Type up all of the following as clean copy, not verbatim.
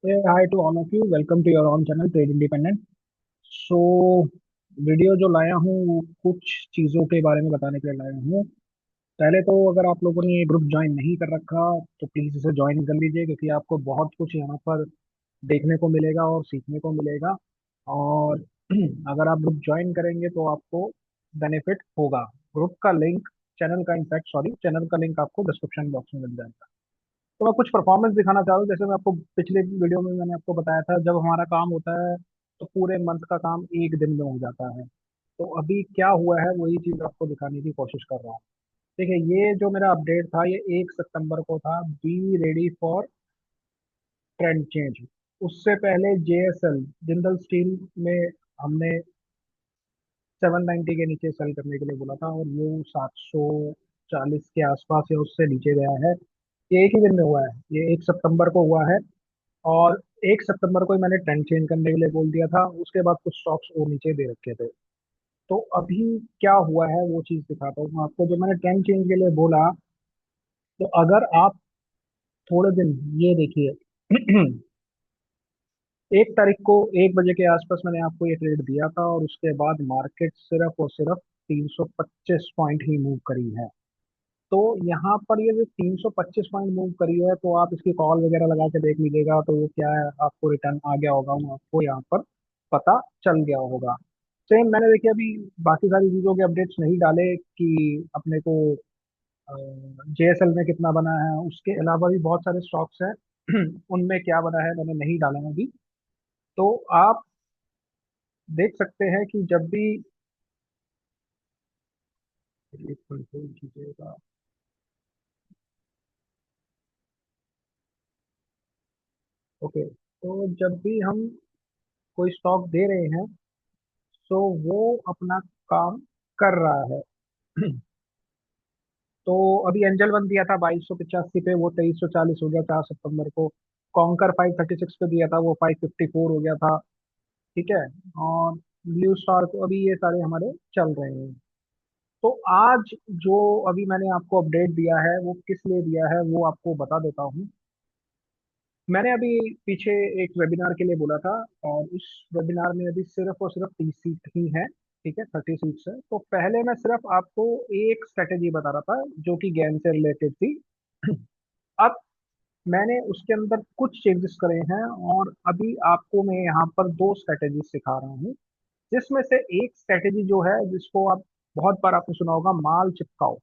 Hey, hi to all of you. Welcome to your own channel Trade Independent. So video जो लाया हूँ वो कुछ चीज़ों के बारे में बताने के लिए लाया हूँ। पहले तो अगर आप लोगों ने ये ग्रुप ज्वाइन नहीं कर रखा तो प्लीज़ इसे ज्वाइन कर लीजिए, क्योंकि आपको बहुत कुछ यहाँ पर देखने को मिलेगा और सीखने को मिलेगा। और अगर आप ग्रुप ज्वाइन करेंगे तो आपको बेनिफिट होगा। ग्रुप का लिंक, चैनल का, इनफैक्ट सॉरी, चैनल का लिंक आपको डिस्क्रिप्शन बॉक्स में मिल जाएगा। तो मैं कुछ परफॉर्मेंस दिखाना चाह रहा हूँ। जैसे मैं आपको पिछले वीडियो में मैंने आपको बताया था, जब हमारा काम होता है तो पूरे मंथ का काम एक दिन में हो जाता है। तो अभी क्या हुआ है वही चीज आपको दिखाने की कोशिश कर रहा हूँ। देखिए, ये जो मेरा अपडेट था ये 1 सितंबर को था, be ready for trend change. उससे पहले जेएसएल, जिंदल स्टील में हमने 790 के नीचे सेल करने के लिए बोला था, और वो 740 के आसपास या उससे नीचे गया है। ये एक ही दिन में हुआ है, ये 1 सितंबर को हुआ है। और 1 सितंबर को ही मैंने ट्रेंड चेंज करने के लिए बोल दिया था। उसके बाद कुछ स्टॉक्स और नीचे दे रखे थे। तो अभी क्या हुआ है वो चीज दिखाता हूँ मैं आपको। जो मैंने ट्रेंड चेंज के लिए बोला, तो अगर आप थोड़े दिन, ये देखिए 1 तारीख को 1 बजे के आसपास मैंने आपको ये ट्रेड दिया था, और उसके बाद मार्केट सिर्फ और सिर्फ 325 पॉइंट ही मूव करी है। तो यहाँ पर ये जो 325 पॉइंट मूव करी है, तो आप इसकी कॉल वगैरह लगा के देख लीजिएगा, तो वो क्या है, आपको रिटर्न आ गया होगा, वो आपको यहाँ पर पता चल गया होगा। सेम मैंने देखिए अभी बाकी सारी चीज़ों के अपडेट्स नहीं डाले कि अपने को जेएसएल में कितना बना है। उसके अलावा भी बहुत सारे स्टॉक्स हैं उनमें क्या बना है मैंने नहीं डाला है अभी। तो आप देख सकते हैं कि जब भी, एक मिनट होल्ड कीजिएगा। ओके, तो जब भी हम कोई स्टॉक दे रहे हैं तो वो अपना काम कर रहा है। तो अभी एंजल वन दिया था 2285 पे, वो 2340 हो गया 4 सितंबर को। कॉन्कर 536 पे दिया था, वो 554 हो गया था। ठीक है। और ब्लू स्टार को अभी ये सारे हमारे चल रहे हैं। तो आज जो अभी मैंने आपको अपडेट दिया है वो किस लिए दिया है वो आपको बता देता हूँ। मैंने अभी पीछे एक वेबिनार के लिए बोला था, और उस वेबिनार में अभी सिर्फ और सिर्फ 30 सीट ही है। ठीक है, 30 सीट्स है। तो पहले मैं सिर्फ आपको एक स्ट्रेटेजी बता रहा था जो कि गेम से रिलेटेड थी। अब मैंने उसके अंदर कुछ चेंजेस करे हैं, और अभी आपको मैं यहाँ पर दो स्ट्रेटेजी सिखा रहा हूँ। जिसमें से एक स्ट्रेटेजी जो है, जिसको आप बहुत बार आपने सुना होगा, माल चिपकाओ।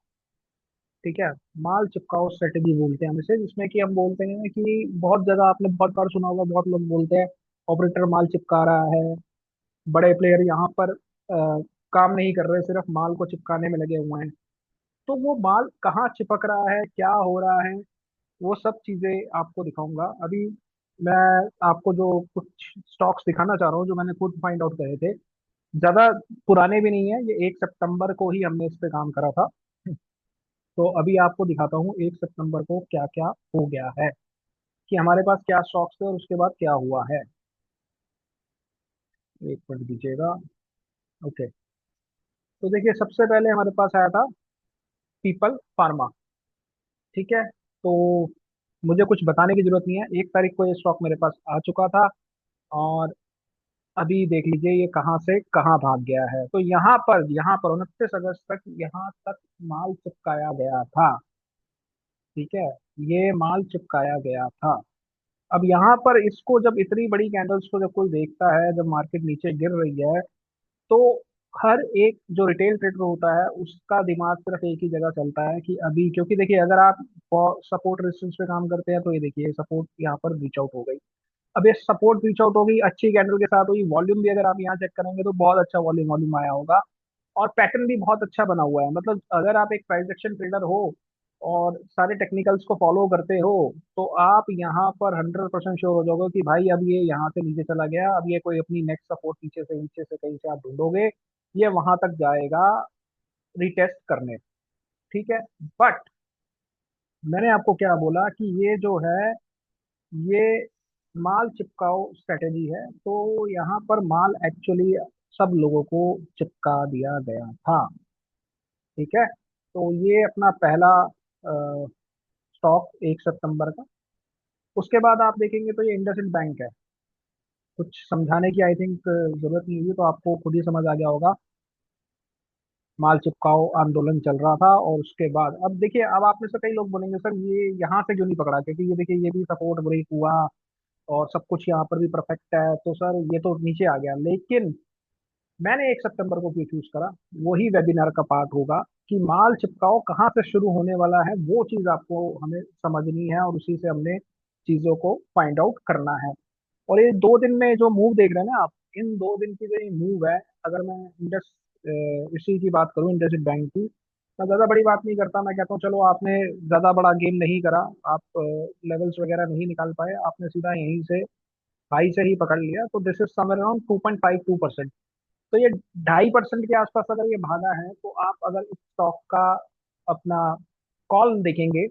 ठीक है, माल चिपकाओ स्ट्रेटेजी बोलते हैं हम इसे, जिसमें कि हम बोलते हैं कि बहुत जगह आपने बहुत बार सुना होगा, बहुत लोग बोलते हैं ऑपरेटर माल चिपका रहा है, बड़े प्लेयर यहाँ पर काम नहीं कर रहे, सिर्फ माल को चिपकाने में लगे हुए हैं। तो वो माल कहाँ चिपक रहा है, क्या हो रहा है, वो सब चीजें आपको दिखाऊंगा अभी। मैं आपको जो कुछ स्टॉक्स दिखाना चाह रहा हूँ जो मैंने खुद फाइंड आउट करे थे, ज्यादा पुराने भी नहीं है, ये 1 सितंबर को ही हमने इस पे काम करा था। तो अभी आपको दिखाता हूँ 1 सितंबर को क्या क्या हो गया है, कि हमारे पास क्या स्टॉक्स थे और उसके बाद क्या हुआ है। एक मिनट दीजिएगा। ओके, तो देखिए सबसे पहले हमारे पास आया था पीपल फार्मा। ठीक है, तो मुझे कुछ बताने की जरूरत नहीं है, 1 तारीख को ये स्टॉक मेरे पास आ चुका था। और अभी देख लीजिए ये कहाँ से कहाँ भाग गया है। तो यहाँ पर 29 अगस्त तक यहाँ तक माल चिपकाया गया था। ठीक है, ये माल चिपकाया गया था। अब यहाँ पर इसको, जब इतनी बड़ी कैंडल्स को जब कोई देखता है, जब मार्केट नीचे गिर रही है, तो हर एक जो रिटेल ट्रेडर होता है उसका दिमाग सिर्फ एक ही जगह चलता है कि अभी, क्योंकि देखिए अगर आप सपोर्ट रेजिस्टेंस पे काम करते हैं तो ये देखिए सपोर्ट यहाँ पर रीच आउट हो गई। अब ये सपोर्ट रीच आउट होगी, अच्छी कैंडल के साथ हुई, वॉल्यूम भी अगर आप यहाँ चेक करेंगे तो बहुत अच्छा वॉल्यूम वॉल्यूम आया होगा। और पैटर्न भी बहुत अच्छा बना हुआ है। मतलब अगर आप एक प्राइस एक्शन ट्रेडर हो और सारे टेक्निकल्स को फॉलो करते हो, तो आप यहाँ पर 100% श्योर हो जाओगे कि भाई अब ये यहाँ से नीचे चला गया, अब ये कोई अपनी नेक्स्ट सपोर्ट नीचे से कहीं से आप ढूंढोगे, ये वहां तक जाएगा रिटेस्ट करने। ठीक है, बट मैंने आपको क्या बोला कि ये जो है, ये माल चिपकाओ स्ट्रेटेजी है। तो यहाँ पर माल एक्चुअली सब लोगों को चिपका दिया गया था। ठीक है, तो ये अपना पहला स्टॉक 1 सितंबर का। उसके बाद आप देखेंगे तो ये इंडसइंड बैंक है। कुछ समझाने की आई थिंक जरूरत नहीं होगी, तो आपको खुद ही समझ आ गया होगा। माल चिपकाओ आंदोलन चल रहा था, और उसके बाद अब देखिए, अब आप में से कई लोग बोलेंगे सर ये यहाँ से क्यों नहीं पकड़ा, क्योंकि ये देखिए ये भी सपोर्ट ब्रेक हुआ और सब कुछ यहाँ पर भी परफेक्ट है, तो सर ये तो नीचे आ गया। लेकिन मैंने 1 सितंबर को क्यों चूज करा, वही वेबिनार का पार्ट होगा कि माल चिपकाओ कहाँ से शुरू होने वाला है, वो चीज आपको हमें समझनी है, और उसी से हमने चीजों को फाइंड आउट करना है। और ये 2 दिन में जो मूव देख रहे हैं ना आप, इन 2 दिन की जो ये मूव है, अगर मैं इसी की बात करूं, इंडसइंड बैंक की, मैं ज्यादा बड़ी बात नहीं करता। मैं कहता हूँ चलो आपने ज्यादा बड़ा गेम नहीं करा, आप लेवल्स वगैरह नहीं निकाल पाए, आपने सीधा यहीं से हाई से ही पकड़ लिया, तो दिस इज समवेयर अराउंड 2.52%। तो ये 2.5% के आसपास अगर ये भागा है, तो आप अगर इस स्टॉक का अपना कॉल देखेंगे,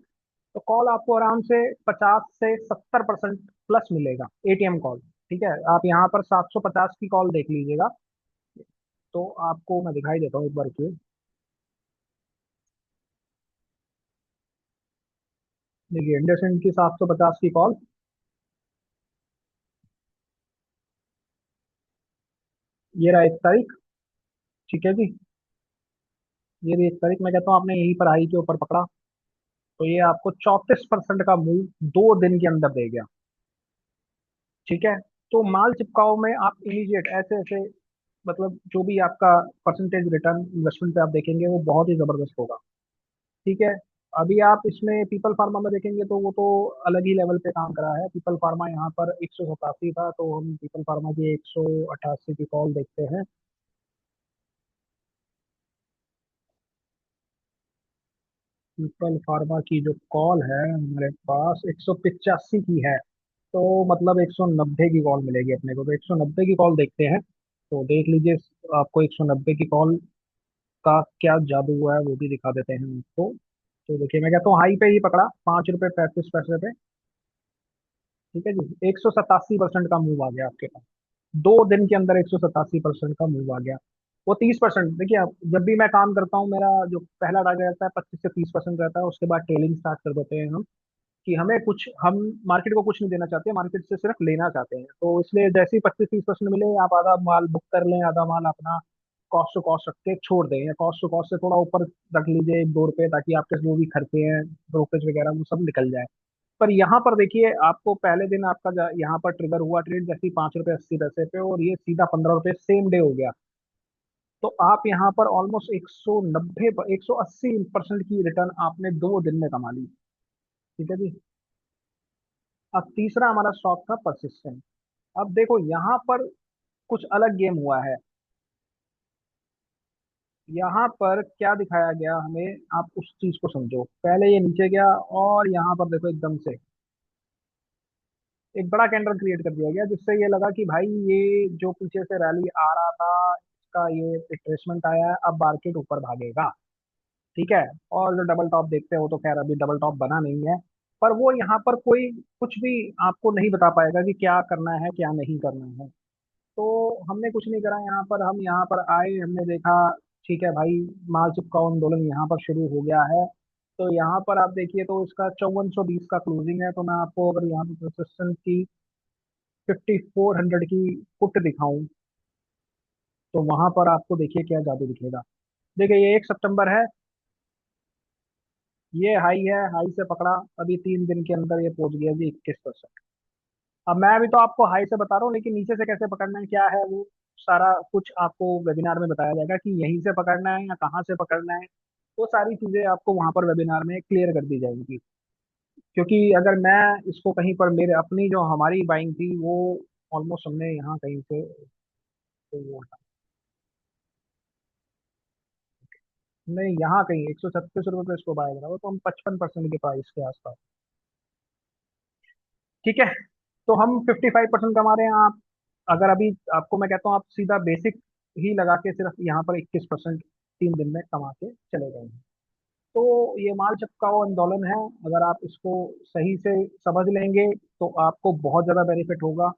तो कॉल आपको आराम से 50 से 70% प्लस मिलेगा, एटीएम कॉल। ठीक है, आप यहाँ पर 750 की कॉल देख लीजिएगा, तो आपको मैं दिखाई देता हूँ एक बार क्यों। देखिए इंडसइंड की 750 की कॉल, ये रहा 1 तारीख। ठीक है जी, ये भी 1 तारीख, मैं कहता हूँ आपने यहीं पर हाई के ऊपर पकड़ा, तो ये आपको 34% का मूव 2 दिन के अंदर दे गया। ठीक है, तो माल चिपकाओ में आप इमीडिएट ऐसे ऐसे, मतलब जो भी आपका परसेंटेज रिटर्न इन्वेस्टमेंट पे आप देखेंगे वो बहुत ही जबरदस्त होगा। ठीक है, अभी आप इसमें पीपल फार्मा में देखेंगे तो वो तो अलग ही लेवल पे काम करा है। पीपल फार्मा यहाँ पर 187 था, तो हम पीपल फार्मा की 188 की कॉल देखते हैं। पीपल फार्मा की जो कॉल है हमारे पास 185 की है, तो मतलब 190 की कॉल मिलेगी अपने को, तो 190 की कॉल देखते हैं। तो देख लीजिए, आपको 190 की कॉल का क्या जादू हुआ है वो भी दिखा देते हैं आपको। तो देखिए, मैं कहता हूँ हाई पे ही पकड़ा, 5 रुपये 35 पैसे पे। ठीक है जी, 187% का मूव आ गया आपके पास, 2 दिन के अंदर 187% का मूव आ गया। वो 30%, देखिए आप, जब भी मैं काम करता हूँ मेरा जो पहला टारगेट रहता है 25 से 30% रहता है, उसके बाद टेलिंग स्टार्ट कर देते हैं हम, कि हमें कुछ, हम मार्केट को कुछ नहीं देना चाहते, मार्केट से सिर्फ लेना चाहते हैं। तो इसलिए जैसे ही 25-30% मिले, आप आधा माल बुक कर लें, आधा माल अपना कॉस्ट टू कॉस्ट रख के छोड़ दें, या कॉस्ट टू कॉस्ट से थोड़ा ऊपर रख लीजिए 1-2 रुपए, ताकि आपके जो भी खर्चे हैं, ब्रोकरेज वगैरह, वो सब निकल जाए। पर यहाँ पर देखिए, आपको पहले दिन आपका यहाँ पर ट्रिगर हुआ ट्रेड, जैसे 5 रुपये 80 पैसे पे, और ये सीधा 15 रुपये सेम डे हो गया। तो आप यहाँ पर ऑलमोस्ट 190 180% की रिटर्न आपने 2 दिन में कमा ली। ठीक है जी। अब तीसरा हमारा स्टॉक था परसिस्टेंट। अब देखो यहाँ पर कुछ अलग गेम हुआ है। यहाँ पर क्या दिखाया गया हमें, आप उस चीज को समझो। पहले ये नीचे गया, और यहाँ पर देखो एकदम से एक बड़ा कैंडल क्रिएट कर दिया गया, जिससे ये लगा कि भाई ये जो पीछे से रैली आ रहा था, इसका ये रिट्रेसमेंट आया है, अब मार्केट ऊपर भागेगा। ठीक है, और जो डबल टॉप देखते हो, तो खैर अभी डबल टॉप बना नहीं है, पर वो यहाँ पर कोई कुछ भी आपको नहीं बता पाएगा कि क्या करना है क्या नहीं करना है। तो हमने कुछ नहीं करा यहाँ पर, हम यहाँ पर आए, हमने देखा ठीक है भाई, मालचुप का आंदोलन यहाँ पर शुरू हो गया है। तो यहाँ पर आप देखिए, तो इसका 5420 का क्लोजिंग है, तो मैं आपको अगर यहाँ पर परसिस्टेंस की 5400 की पुट दिखाऊं, तो वहां पर आपको देखिए क्या जादू दिखेगा। देखिए ये 1 सितंबर है, ये हाई है, हाई से पकड़ा, अभी 3 दिन के अंदर ये पहुंच गया जी 21%। अब मैं भी तो आपको हाई से बता रहा हूँ, लेकिन नीचे से कैसे पकड़ना है क्या है, वो सारा कुछ आपको वेबिनार में बताया जाएगा, कि यहीं से पकड़ना है या कहाँ से पकड़ना है। वो सारी चीजें आपको वहां पर वेबिनार में क्लियर कर दी जाएंगी। क्योंकि अगर मैं इसको कहीं पर, मेरे अपनी जो हमारी बाइंग थी वो ऑलमोस्ट हमने यहाँ कहीं से, तो वो नहीं, यहाँ कहीं 136 रुपये पे इसको बाय करा, वो तो हम 55% के प्राइस के आसपास। ठीक है, तो हम 55% कमा रहे हैं। आप अगर अभी, आपको मैं कहता हूँ आप सीधा बेसिक ही लगा के सिर्फ यहाँ पर 21% 3 दिन में कमा के चले गए हैं। तो ये माल चपकाओ आंदोलन है, अगर आप इसको सही से समझ लेंगे, तो आपको बहुत ज्यादा बेनिफिट होगा,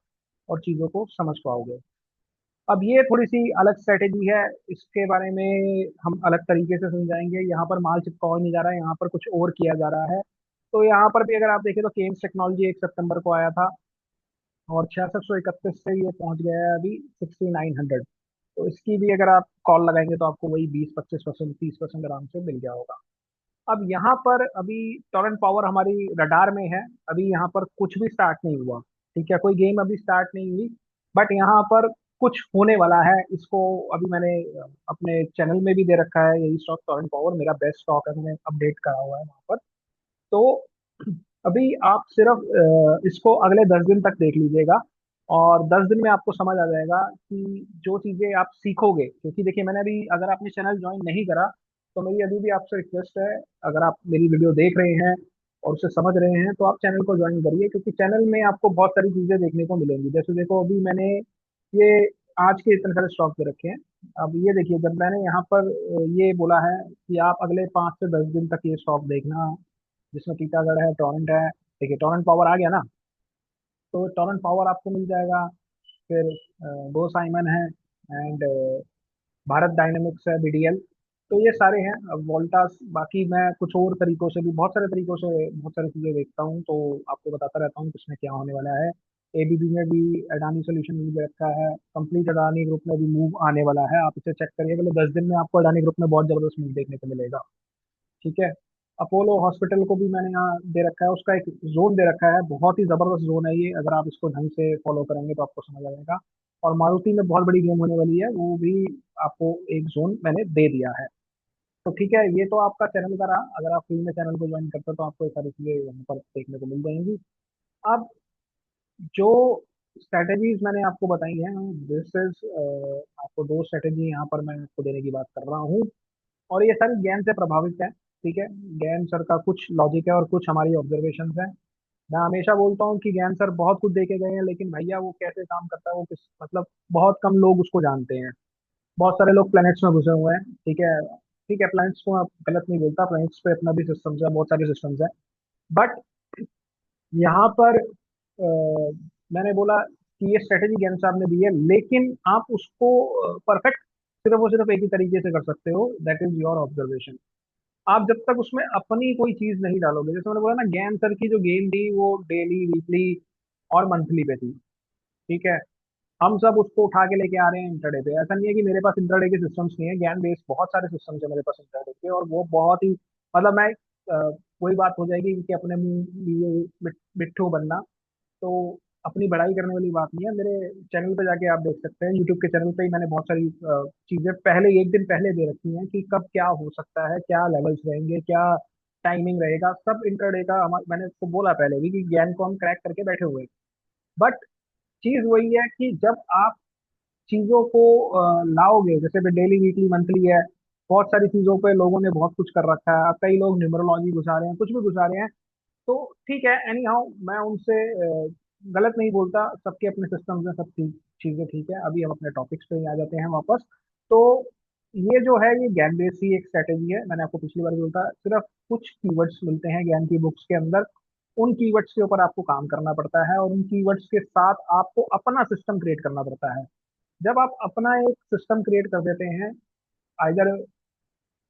और चीजों को समझ पाओगे। अब ये थोड़ी सी अलग स्ट्रेटेजी है, इसके बारे में हम अलग तरीके से समझाएंगे। यहाँ पर माल चिपकाया नहीं जा रहा है, यहाँ पर कुछ और किया जा रहा है। तो यहाँ पर भी अगर आप देखें तो केम्स टेक्नोलॉजी 1 सितंबर को आया था, और 6631 से ये पहुंच गया है अभी 6900। तो इसकी भी अगर आप कॉल लगाएंगे तो आपको वही 20-25%, 30% आराम से मिल गया होगा। अब यहाँ पर अभी टोरेंट पावर हमारी रडार में है। अभी यहाँ पर कुछ भी स्टार्ट नहीं हुआ, ठीक है, कोई गेम अभी स्टार्ट नहीं हुई। बट यहाँ पर कुछ होने वाला है, इसको अभी मैंने अपने चैनल में भी दे रखा है। यही स्टॉक टोरेंट पावर मेरा बेस्ट स्टॉक है, मैंने अपडेट करा हुआ है वहाँ पर। तो अभी आप सिर्फ इसको अगले 10 दिन तक देख लीजिएगा, और 10 दिन में आपको समझ आ जाएगा कि जो चीजें आप सीखोगे, क्योंकि देखिए मैंने अभी, अगर आपने चैनल ज्वाइन नहीं करा तो मेरी अभी भी आपसे रिक्वेस्ट है, अगर आप मेरी वीडियो देख रहे हैं और उसे समझ रहे हैं तो आप चैनल को ज्वाइन करिए, क्योंकि चैनल में आपको बहुत सारी चीजें देखने को मिलेंगी। जैसे देखो अभी मैंने ये आज के इतने सारे स्टॉक दे रखे हैं। अब ये देखिए, जब मैंने यहाँ पर ये बोला है कि आप अगले 5 से 10 दिन तक ये स्टॉक देखना, जिसमें टीटागढ़ है, टोरेंट है, देखिए टोरेंट पावर आ गया ना, तो टोरेंट पावर आपको मिल जाएगा। फिर गो साइमन है, एंड भारत डायनेमिक्स है, बीडीएल। तो ये सारे हैं। अब वोल्टास, बाकी मैं कुछ और तरीकों से भी, बहुत सारे तरीकों से बहुत सारी चीजें देखता हूँ, तो आपको बताता रहता हूँ किसमें क्या होने वाला है। एबीबी में भी अडानी सोल्यूशन मिल रखा है, कंप्लीट अडानी ग्रुप में भी मूव आने वाला है, आप इसे चेक करिए, अगले 10 दिन में आपको अडानी ग्रुप में बहुत जबरदस्त मूव देखने को मिलेगा। ठीक है। अपोलो हॉस्पिटल को भी मैंने यहाँ दे रखा है, उसका एक जोन दे रखा है, बहुत ही जबरदस्त जोन है ये, अगर आप इसको ढंग से फॉलो करेंगे तो आपको समझ आ जाएगा। और मारुति में बहुत बड़ी गेम होने वाली है, वो भी आपको एक जोन मैंने दे दिया है। तो ठीक है, ये तो आपका चैनल का रहा। अगर आप फ्री में चैनल को ज्वाइन करते हो तो आपको ये सारी चीजें यहाँ पर देखने को मिल जाएंगी। अब जो स्ट्रेटेजीज मैंने आपको बताई हैं, दिस इज, आपको दो स्ट्रेटेजी यहाँ पर मैं आपको देने की बात कर रहा हूँ, और ये सारी ज्ञान से प्रभावित है। ठीक है, ज्ञान सर का कुछ लॉजिक है और कुछ हमारी ऑब्जर्वेशन है। मैं हमेशा बोलता हूँ कि ज्ञान सर बहुत कुछ देखे गए हैं, लेकिन भैया वो कैसे काम करता है वो किस, मतलब बहुत कम लोग उसको जानते हैं। बहुत सारे लोग प्लैनेट्स में घुसे हुए हैं। ठीक है, ठीक है, प्लैनेट्स को मैं गलत नहीं बोलता, प्लैनेट्स पे अपना भी सिस्टम्स है, बहुत सारे सिस्टम्स है। बट यहाँ पर मैंने बोला कि ये स्ट्रेटेजी ज्ञान साहब ने दी है, लेकिन आप उसको परफेक्ट सिर्फ और सिर्फ एक ही तरीके से कर सकते हो, दैट इज योर ऑब्जर्वेशन। आप जब तक उसमें अपनी कोई चीज नहीं डालोगे, जैसे मैंने बोला ना, ज्ञान सर की जो गेम थी वो डेली, वीकली और मंथली पे थी। ठीक है, हम सब उसको उठा के लेके आ रहे हैं इंटरडे पे। ऐसा नहीं है कि मेरे पास इंटरडे के सिस्टम्स नहीं है, ज्ञान बेस्ड बहुत सारे सिस्टम्स है मेरे पास इंटरडे के, और वो बहुत ही, मतलब मैं वही बात हो जाएगी कि अपने मुंह लिए मिट्ठू बनना। तो अपनी बड़ाई करने वाली बात नहीं है। मेरे चैनल पे जाके आप देख सकते हैं, यूट्यूब के चैनल पे ही मैंने बहुत सारी चीजें पहले, एक दिन पहले दे रखी हैं कि कब क्या हो सकता है, क्या लेवल्स रहेंगे, क्या टाइमिंग रहेगा, सब इंटरडे का मैंने उसको बोला पहले भी कि ज्ञान को हम क्रैक करके बैठे हुए हैं। बट चीज वही है कि जब आप चीजों को लाओगे, जैसे भी डेली, वीकली, मंथली है, बहुत सारी चीजों पे लोगों ने बहुत कुछ कर रखा है। अब कई लोग न्यूमरोलॉजी घुसा रहे हैं, कुछ भी घुसा रहे हैं। तो ठीक है, एनी हाउ मैं उनसे गलत नहीं बोलता, सबके अपने सिस्टम्स हैं, सब चीजें ठीक है। अभी हम अपने टॉपिक्स पे ही आ जाते हैं वापस। तो ये जो है ये ज्ञान बेस की एक स्ट्रेटेजी है। मैंने आपको पिछली बार भी बोला था, सिर्फ कुछ कीवर्ड्स मिलते हैं ज्ञान की बुक्स के अंदर, उन कीवर्ड्स के ऊपर आपको काम करना पड़ता है, और उन कीवर्ड्स के साथ आपको अपना सिस्टम क्रिएट करना पड़ता है। जब आप अपना एक सिस्टम क्रिएट कर देते हैं, आइदर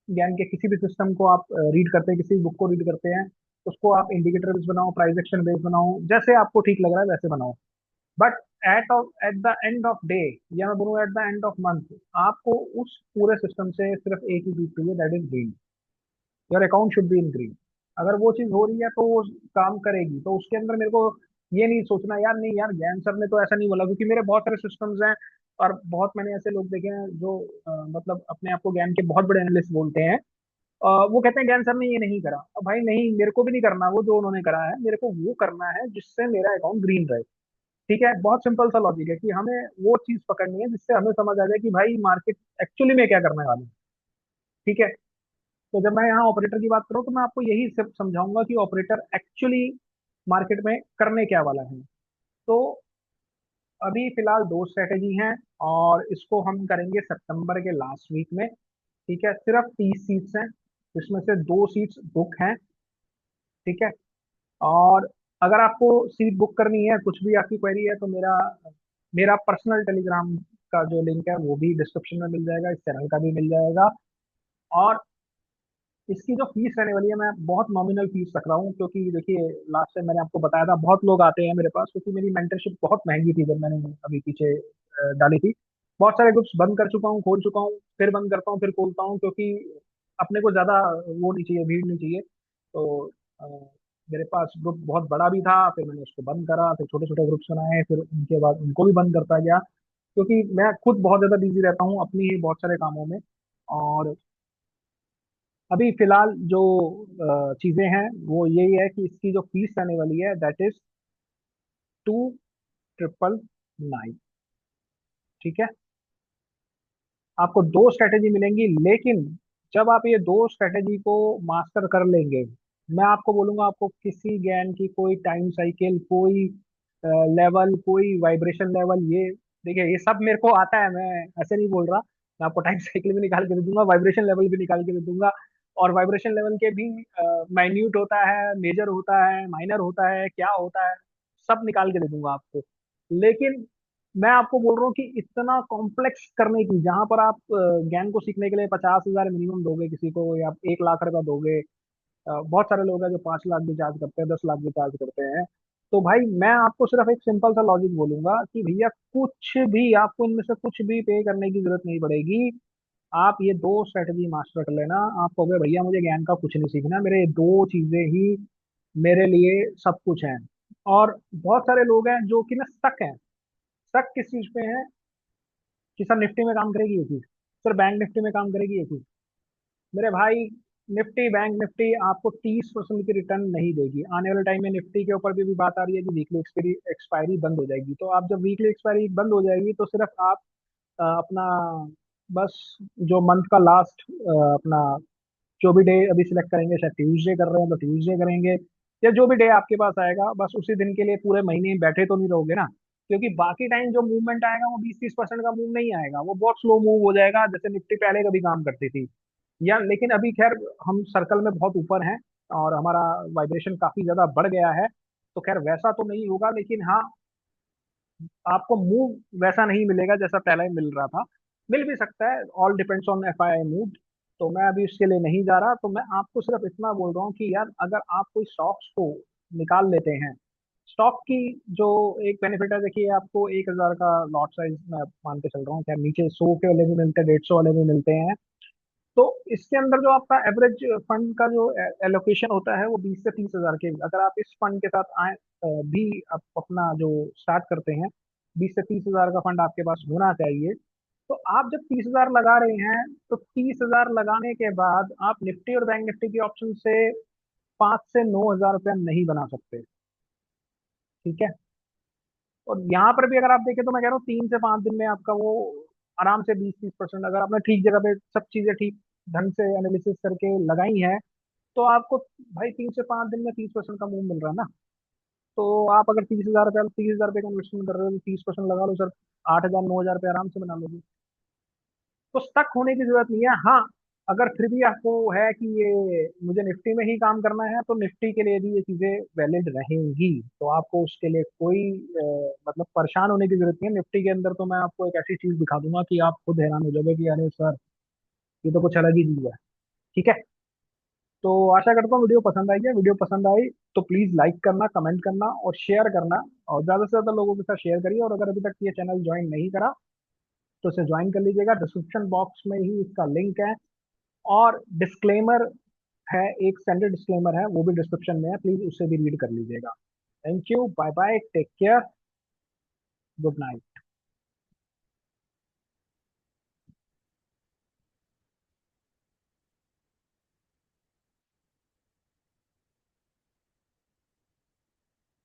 ज्ञान के किसी भी सिस्टम को आप रीड करते हैं, किसी बुक को रीड करते हैं, उसको आप इंडिकेटर बेस बनाओ, प्राइस एक्शन बेस बनाओ, जैसे आपको ठीक लग रहा है वैसे बनाओ। But at the end of day, या मैं बोलूँ at the end of month, आपको उस पूरे सिस्टम से सिर्फ एक ही चीज चाहिए, that is green. Your account should be in green. अगर वो चीज हो रही है तो वो काम करेगी। तो उसके अंदर मेरे को ये नहीं सोचना यार, नहीं यार ज्ञान सर ने तो ऐसा नहीं बोला, क्योंकि मेरे बहुत सारे सिस्टम्स हैं, और बहुत मैंने ऐसे लोग देखे हैं जो मतलब अपने आप को ज्ञान के बहुत बड़े एनालिस्ट बोलते हैं। वो कहते हैं ज्ञान सर ने ये नहीं करा। अब भाई नहीं, मेरे को भी नहीं करना वो जो उन्होंने करा है, मेरे को वो करना है जिससे मेरा अकाउंट ग्रीन रहे। ठीक है, बहुत सिंपल सा लॉजिक है कि हमें वो चीज पकड़नी है जिससे हमें समझ आ जाए कि भाई मार्केट एक्चुअली में क्या करने वाली है। ठीक है, तो जब मैं यहाँ ऑपरेटर की बात करूँ तो मैं आपको यही सब समझाऊंगा कि ऑपरेटर एक्चुअली मार्केट में करने क्या वाला है। तो अभी फिलहाल दो स्ट्रेटेजी हैं, और इसको हम करेंगे सितंबर के लास्ट वीक में। ठीक है, सिर्फ 30 सीट्स हैं, जिसमें से 2 सीट्स बुक हैं। ठीक है, और अगर आपको सीट बुक करनी है, कुछ भी आपकी क्वेरी है, तो मेरा मेरा पर्सनल टेलीग्राम का जो लिंक है वो भी डिस्क्रिप्शन में मिल जाएगा, इस चैनल का भी मिल जाएगा। और इसकी जो फीस रहने वाली है, मैं बहुत नॉमिनल फीस रख रहा हूँ, क्योंकि देखिए लास्ट टाइम मैंने आपको बताया था बहुत लोग आते हैं मेरे पास, क्योंकि मेरी मेंटरशिप बहुत महंगी थी जब मैंने अभी पीछे डाली थी। बहुत सारे ग्रुप्स बंद कर चुका हूँ, खोल चुका हूँ, फिर बंद करता हूँ, फिर खोलता हूँ, क्योंकि अपने को ज्यादा वो नहीं चाहिए, भीड़ नहीं चाहिए। तो अ, मेरे पास ग्रुप बहुत बड़ा भी था, फिर मैंने उसको बंद करा, फिर छोटे छोटे ग्रुप्स बनाए, फिर उनके बाद उनको भी बंद करता गया, क्योंकि मैं खुद बहुत ज्यादा बिजी रहता हूँ अपनी ही बहुत सारे कामों में। और अभी फिलहाल जो चीजें हैं वो यही है कि इसकी जो फीस रहने वाली है दैट इज 2,999। ठीक है। आपको दो स्ट्रेटेजी मिलेंगी, लेकिन जब आप ये दो स्ट्रेटेजी को मास्टर कर लेंगे, मैं आपको बोलूंगा, आपको किसी ज्ञान की कोई टाइम साइकिल, कोई लेवल, कोई वाइब्रेशन लेवल, ये देखिए ये सब मेरे को आता है, मैं ऐसे नहीं बोल रहा। मैं आपको टाइम साइकिल भी निकाल के दे दूंगा, वाइब्रेशन लेवल भी निकाल के दे दूंगा। और वाइब्रेशन लेवल के भी माइन्यूट होता है, मेजर होता है, माइनर होता है, क्या होता है, सब निकाल के दे दूंगा आपको। लेकिन मैं आपको बोल रहा हूँ कि इतना कॉम्प्लेक्स करने की, जहां पर आप ज्ञान को सीखने के लिए 50,000 मिनिमम दोगे किसी को, या 1 लाख रुपया दोगे। बहुत सारे लोग हैं जो 5 लाख भी चार्ज करते हैं, 10 लाख भी चार्ज करते हैं। तो भाई मैं आपको सिर्फ एक सिंपल सा लॉजिक बोलूंगा कि भैया कुछ भी, आपको इनमें से कुछ भी पे करने की जरूरत नहीं पड़ेगी। आप ये दो स्ट्रेटजी मास्टर कर लेना, आप कहोगे भैया मुझे ज्ञान का कुछ नहीं सीखना, मेरे ये दो चीजें ही मेरे लिए सब कुछ है। और बहुत सारे लोग हैं जो कि ना स्टक हैं। स्टक किस चीज पे है कि सर निफ्टी में काम करेगी ये चीज, सर बैंक निफ्टी में काम करेगी ये चीज। मेरे भाई, निफ्टी बैंक निफ्टी आपको 30% की रिटर्न नहीं देगी। आने वाले टाइम में निफ्टी के ऊपर भी बात आ रही है कि वीकली एक्सपायरी एक्सपायरी बंद हो जाएगी। तो आप जब वीकली एक्सपायरी बंद हो जाएगी तो सिर्फ आप अपना बस जो मंथ का लास्ट अपना जो भी डे अभी सिलेक्ट करेंगे, शायद ट्यूसडे कर रहे हैं तो ट्यूसडे करेंगे, या जो भी डे आपके पास आएगा, बस उसी दिन के लिए पूरे महीने बैठे तो नहीं रहोगे ना। क्योंकि बाकी टाइम जो मूवमेंट आएगा वो 20-30% का मूव नहीं आएगा, वो बहुत स्लो मूव हो जाएगा, जैसे निफ्टी पहले कभी काम करती थी। या लेकिन अभी खैर हम सर्कल में बहुत ऊपर हैं और हमारा वाइब्रेशन काफी ज्यादा बढ़ गया है, तो खैर वैसा तो नहीं होगा, लेकिन हाँ, आपको मूव वैसा नहीं मिलेगा जैसा पहले मिल रहा था। मिल भी सकता है, all depends on FII mood. तो मैं अभी उसके लिए नहीं जा रहा, तो मैं आपको सिर्फ इतना बोल रहा हूँ कि यार अगर आप कोई स्टॉक्स को निकाल लेते हैं, स्टॉक की जो एक बेनिफिट है, देखिए आपको 1,000 का लॉट साइज मैं मान के चल रहा हूँ, क्या नीचे 100 के वाले भी मिलते हैं, 150 वाले भी मिलते हैं। तो इसके अंदर जो आपका एवरेज फंड का जो एलोकेशन होता है वो 20 से 30 हजार के, अगर आप इस फंड के साथ आए भी आप अपना जो स्टार्ट करते हैं, 20 से 30 हजार का फंड आपके पास होना चाहिए। तो आप जब 30 हजार लगा रहे हैं, तो 30 हजार लगाने के बाद आप निफ्टी और बैंक निफ्टी के ऑप्शन से 5 से 9 हजार रुपया नहीं बना सकते। ठीक है। और यहाँ पर भी अगर आप देखें, तो मैं कह रहा हूँ 3 से 5 दिन में आपका वो आराम से 20-30%, अगर आपने ठीक जगह पे सब चीजें ठीक ढंग से एनालिसिस करके लगाई हैं, तो आपको भाई 3 से 5 दिन में 30% का मूव मिल रहा है ना। तो आप अगर 30 हजार रुपया, 30 हजार रुपये का इन्वेस्टमेंट कर रहे हो, तो 30% लगा लो सर, 8,000 9,000 रुपये आराम से बना लोगे। तो स्टक होने की जरूरत नहीं है। हाँ, अगर फिर भी आपको है कि ये मुझे निफ्टी में ही काम करना है, तो निफ्टी के लिए भी ये चीजें वैलिड रहेंगी। तो आपको उसके लिए कोई मतलब परेशान होने की जरूरत नहीं है। निफ्टी के अंदर तो मैं आपको एक ऐसी चीज दिखा दूंगा कि आप खुद हैरान हो जाओगे कि अरे सर, ये तो कुछ अलग ही चीज है। ठीक है। तो आशा करता हूँ वीडियो पसंद आई है। वीडियो पसंद आई तो प्लीज लाइक करना, कमेंट करना और शेयर करना, और ज्यादा से ज्यादा लोगों के साथ शेयर करिए। और अगर अभी तक ये चैनल ज्वाइन नहीं करा, तो इसे ज्वाइन कर लीजिएगा, डिस्क्रिप्शन बॉक्स में ही इसका लिंक है। और डिस्क्लेमर है, एक स्टैंडर्ड डिस्क्लेमर है, वो भी डिस्क्रिप्शन में है, प्लीज उससे भी रीड कर लीजिएगा। Thank you, bye bye, take care, good night.